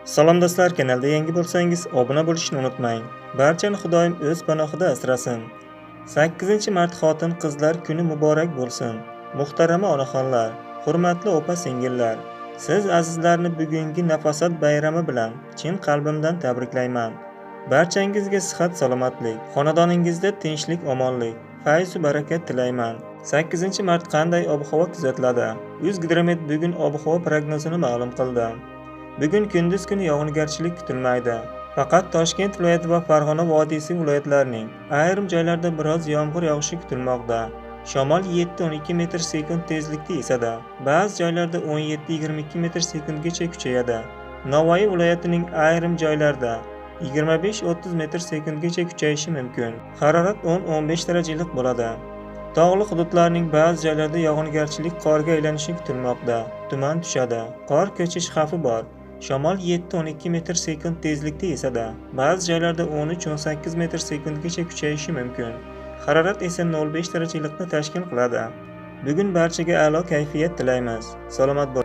Salom do'stlar, kanalda yangi bo'lsangiz obuna bo'lishni unutmang. Barchani Xudoyim o'z panohida asrasin. 8-mart xotin-qizlar kuni muborak bo'lsin. Muhtarama onaxonlar, hurmatli opa-singillar, siz azizlarni bugungi nafosat bayrami bilan chin qalbimdan tabriklayman. Barchangizga sihat salomatlik, xonadoningizda tinchlik omonlik, fayz va barakat tilayman. 8-mart qanday ob-havo kuzatiladi? O'zgidromet bugun ob-havo prognozini ma'lum qildi. Bugun kunduz kuni yog'ingarchilik kutilmaydi. Faqat Toshkent viloyati va Farg'ona vodiysi viloyatlarining ayrim joylarida biroz yomg'ir yog'ishi kutilmoqda. Shamol 7-12 metr/sekund tezlikda esadi. Ba'zi joylarda 17-22 metr/sekundgacha kuchayadi. Navoiy viloyatining ayrim joylarida 25-30 metr/sekundgacha kuchayishi mumkin. Harorat 10-15 darajalik bo'ladi. Tog'li hududlarning ba'zi joylarida yog'ingarchilik qorga aylanishi kutilmoqda. Tuman tushadi. Qor ko'chish xavfi bor. Shamol 7-12 metr/sekund tezlikda esadi. Ba'zi joylarda 13-18 metr/sekundgacha kuchayishi mumkin. Harorat esa 0,5 darajalikni tashkil qiladi. Bugun barchaga a'lo kayfiyat tilaymiz. Salomat bo'ling.